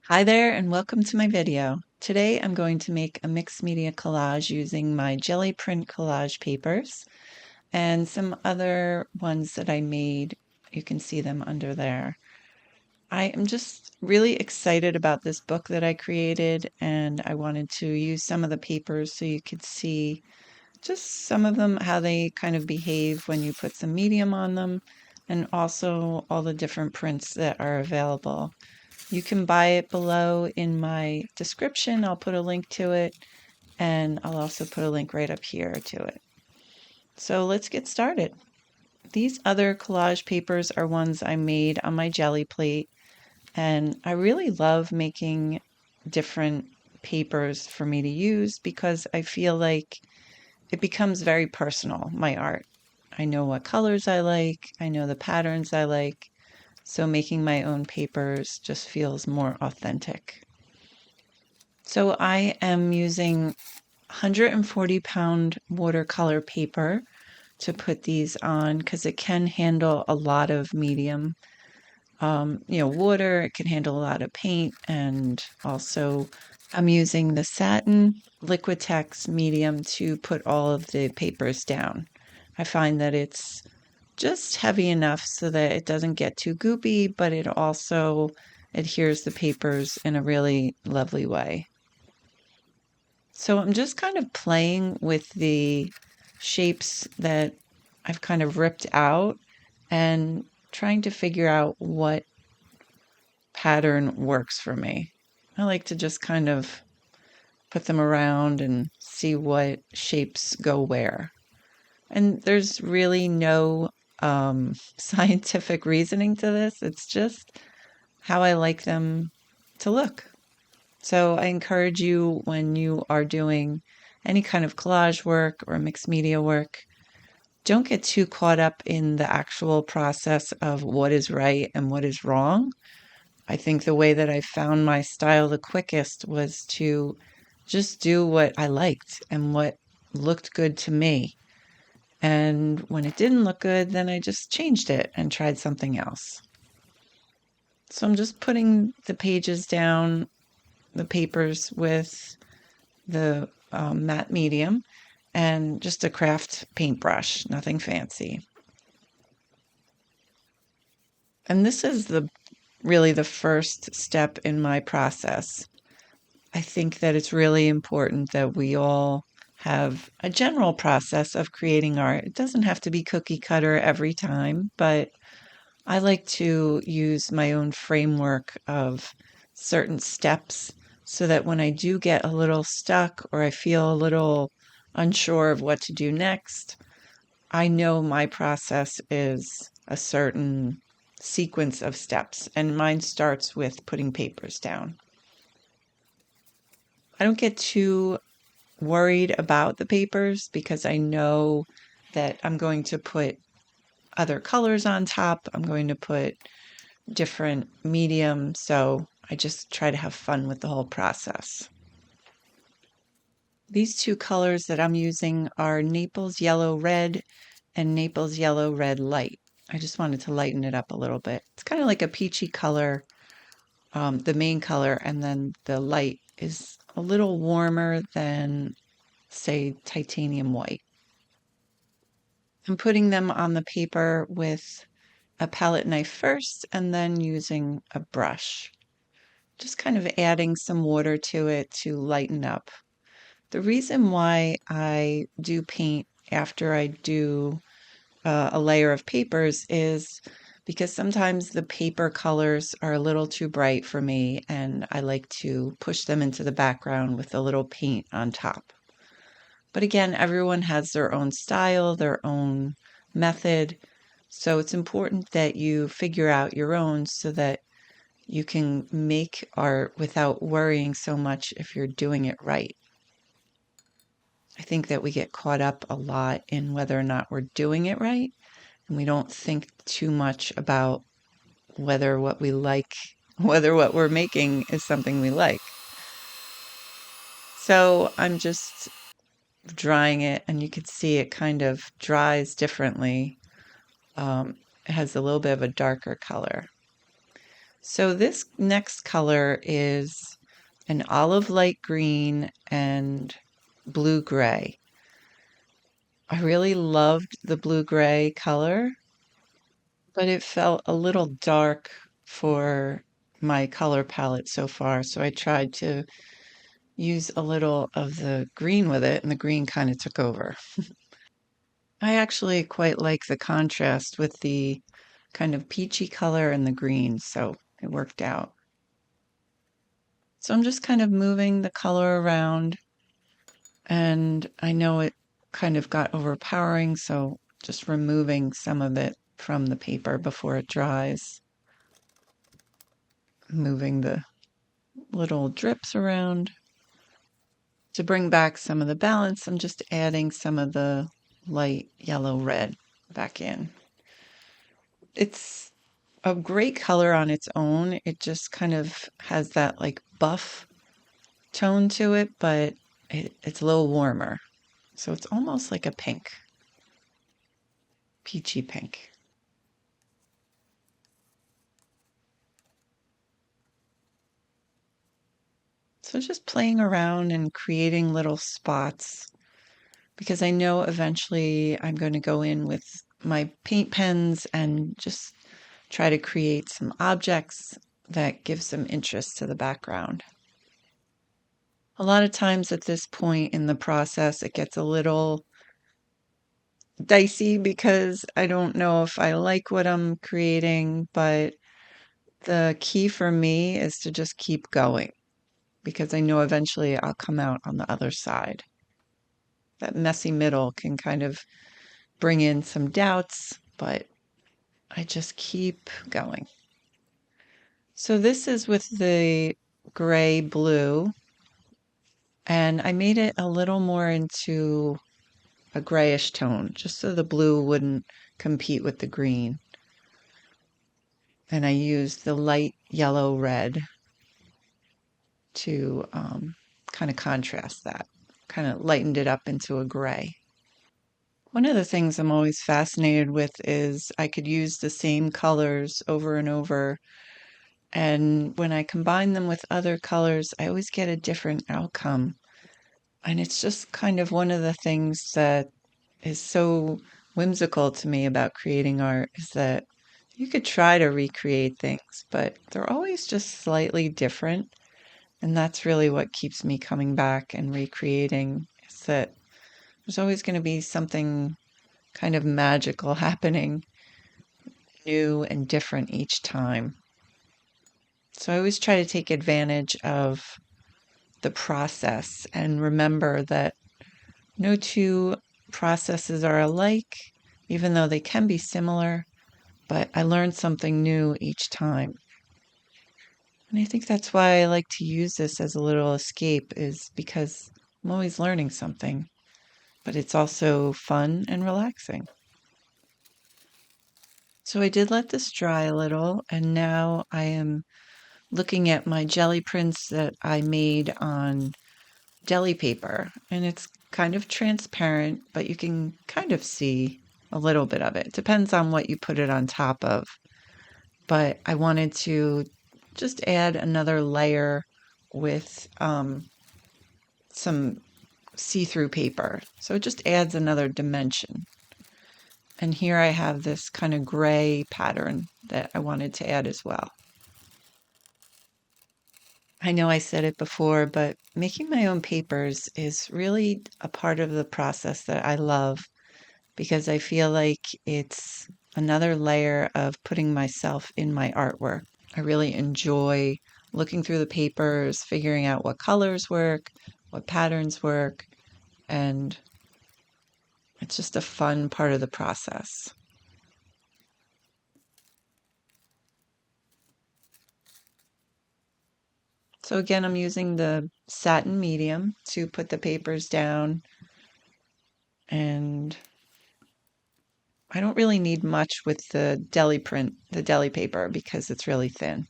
Hi there and welcome to my video. Today I'm going to make a mixed media collage using my jelly print collage papers and some other ones that I made. You can see them under there. I am just really excited about this book that I created, and I wanted to use some of the papers so you could see just some of them, how they kind of behave when you put some medium on them, and also all the different prints that are available. You can buy it below in my description. I'll put a link to it, and I'll also put a link right up here to it. So let's get started. These other collage papers are ones I made on my jelly plate, and I really love making different papers for me to use because I feel like it becomes very personal, my art. I know what colors I like, I know the patterns I like, so making my own papers just feels more authentic. So I am using 140-pound watercolor paper to put these on because it can handle a lot of medium. Water, it can handle a lot of paint, and also I'm using the satin Liquitex medium to put all of the papers down. I find that it's just heavy enough so that it doesn't get too goopy, but it also adheres the papers in a really lovely way. So I'm just kind of playing with the shapes that I've kind of ripped out and trying to figure out what pattern works for me. I like to just kind of put them around and see what shapes go where. And there's really no scientific reasoning to this. It's just how I like them to look. So I encourage you, when you are doing any kind of collage work or mixed media work, don't get too caught up in the actual process of what is right and what is wrong. I think the way that I found my style the quickest was to just do what I liked and what looked good to me. And when it didn't look good, then I just changed it and tried something else. So I'm just putting the pages down, the papers with the matte medium, and just a craft paintbrush, nothing fancy. And this is really the first step in my process. I think that it's really important that we all have a general process of creating art. It doesn't have to be cookie cutter every time, but I like to use my own framework of certain steps so that when I do get a little stuck or I feel a little unsure of what to do next, I know my process is a certain sequence of steps, and mine starts with putting papers down. I don't get too worried about the papers because I know that I'm going to put other colors on top. I'm going to put different medium, so I just try to have fun with the whole process. These two colors that I'm using are Naples Yellow Red and Naples Yellow Red Light. I just wanted to lighten it up a little bit. It's kind of like a peachy color, the main color, and then the light is a little warmer than, say, titanium white. I'm putting them on the paper with a palette knife first and then using a brush. Just kind of adding some water to it to lighten up. The reason why I do paint after I do a layer of papers is because sometimes the paper colors are a little too bright for me, and I like to push them into the background with a little paint on top. But again, everyone has their own style, their own method, so it's important that you figure out your own so that you can make art without worrying so much if you're doing it right. I think that we get caught up a lot in whether or not we're doing it right, and we don't think too much about whether what we like, whether what we're making is something we like. So I'm just drying it, and you can see it kind of dries differently. It has a little bit of a darker color. So this next color is an olive light green and blue gray. I really loved the blue gray color, but it felt a little dark for my color palette so far. So I tried to use a little of the green with it, and the green kind of took over. I actually quite like the contrast with the kind of peachy color and the green, so it worked out. So I'm just kind of moving the color around, and I know it kind of got overpowering, so just removing some of it from the paper before it dries. Moving the little drips around. To bring back some of the balance, I'm just adding some of the light yellow red back in. It's a great color on its own. It just kind of has that like buff tone to it, but it's a little warmer. So it's almost like a pink, peachy pink. So just playing around and creating little spots because I know eventually I'm going to go in with my paint pens and just try to create some objects that give some interest to the background. A lot of times at this point in the process, it gets a little dicey because I don't know if I like what I'm creating, but the key for me is to just keep going because I know eventually I'll come out on the other side. That messy middle can kind of bring in some doubts, but I just keep going. So this is with the gray blue, and I made it a little more into a grayish tone, just so the blue wouldn't compete with the green. And I used the light yellow red to kind of contrast that, kind of lightened it up into a gray. One of the things I'm always fascinated with is I could use the same colors over and over. And when I combine them with other colors, I always get a different outcome. And it's just kind of one of the things that is so whimsical to me about creating art is that you could try to recreate things, but they're always just slightly different. And that's really what keeps me coming back and recreating is that there's always going to be something kind of magical happening, new and different each time. So I always try to take advantage of the process and remember that no two processes are alike, even though they can be similar, but I learn something new each time. And I think that's why I like to use this as a little escape, is because I'm always learning something, but it's also fun and relaxing. So I did let this dry a little, and now I am looking at my jelly prints that I made on deli paper, and it's kind of transparent, but you can kind of see a little bit of it. Depends on what you put it on top of. But I wanted to just add another layer with some see-through paper. So it just adds another dimension. And here I have this kind of gray pattern that I wanted to add as well. I know I said it before, but making my own papers is really a part of the process that I love because I feel like it's another layer of putting myself in my artwork. I really enjoy looking through the papers, figuring out what colors work, what patterns work, and it's just a fun part of the process. So again, I'm using the satin medium to put the papers down, and I don't really need much with the deli print, the deli paper, because it's really thin.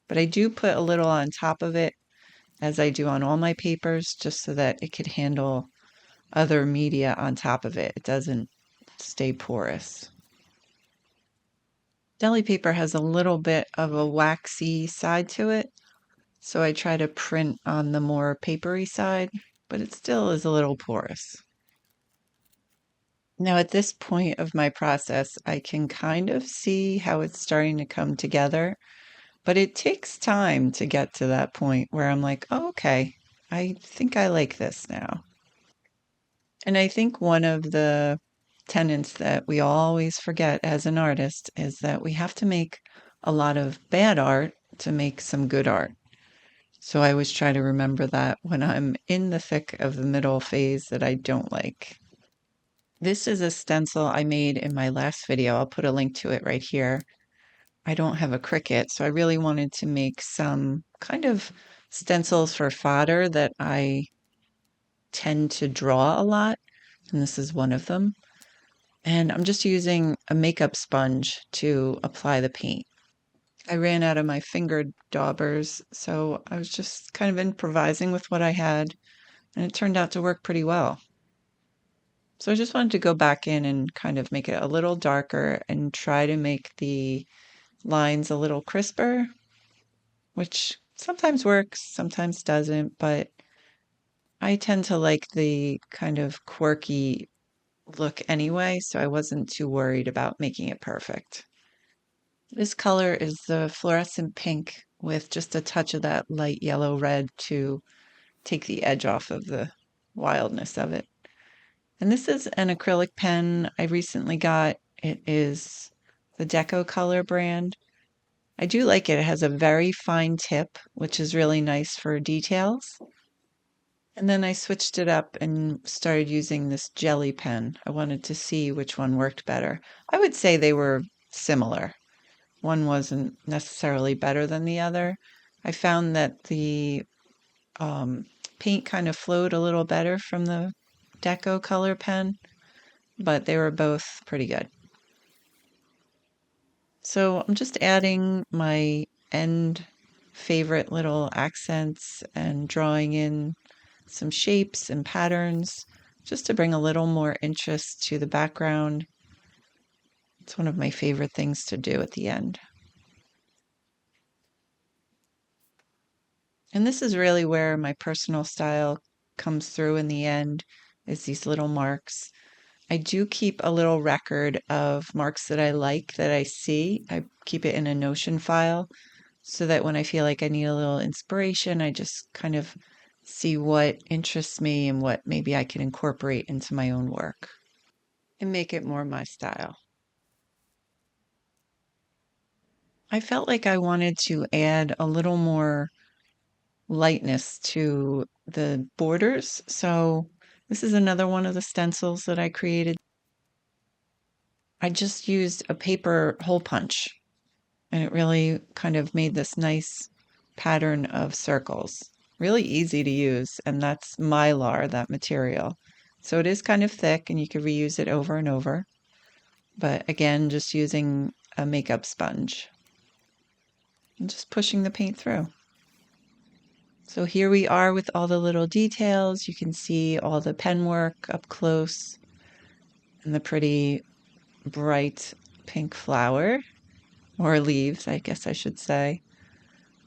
But I do put a little on top of it, as I do on all my papers, just so that it could handle other media on top of it. It doesn't stay porous. Deli paper has a little bit of a waxy side to it, so I try to print on the more papery side, but it still is a little porous. Now, at this point of my process, I can kind of see how it's starting to come together, but it takes time to get to that point where I'm like, oh, okay, I think I like this now. And I think one of the tenets that we always forget as an artist is that we have to make a lot of bad art to make some good art. So I always try to remember that when I'm in the thick of the middle phase that I don't like. This is a stencil I made in my last video. I'll put a link to it right here. I don't have a Cricut, so I really wanted to make some kind of stencils for fodder that I tend to draw a lot, and this is one of them. And I'm just using a makeup sponge to apply the paint. I ran out of my fingered daubers, so I was just kind of improvising with what I had, and it turned out to work pretty well. So I just wanted to go back in and kind of make it a little darker and try to make the lines a little crisper, which sometimes works, sometimes doesn't, but I tend to like the kind of quirky look anyway, so I wasn't too worried about making it perfect. This color is the fluorescent pink with just a touch of that light yellow red to take the edge off of the wildness of it. And this is an acrylic pen I recently got. It is the Deco Color brand. I do like it. It has a very fine tip, which is really nice for details. And then I switched it up and started using this jelly pen. I wanted to see which one worked better. I would say they were similar. One wasn't necessarily better than the other. I found that the paint kind of flowed a little better from the Deco Color pen, but they were both pretty good. So I'm just adding my end favorite little accents and drawing in some shapes and patterns just to bring a little more interest to the background. It's one of my favorite things to do at the end. And this is really where my personal style comes through in the end, is these little marks. I do keep a little record of marks that I like that I see. I keep it in a Notion file so that when I feel like I need a little inspiration, I just kind of see what interests me and what maybe I can incorporate into my own work and make it more my style. I felt like I wanted to add a little more lightness to the borders. So this is another one of the stencils that I created. I just used a paper hole punch, and it really kind of made this nice pattern of circles. Really easy to use, and that's Mylar, that material. So it is kind of thick, and you can reuse it over and over. But again, just using a makeup sponge and just pushing the paint through. So here we are with all the little details. You can see all the pen work up close and the pretty bright pink flower, or leaves, I guess I should say.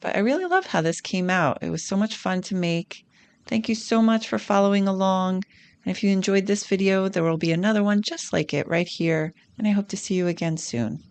But I really love how this came out. It was so much fun to make. Thank you so much for following along. And if you enjoyed this video, there will be another one just like it right here. And I hope to see you again soon.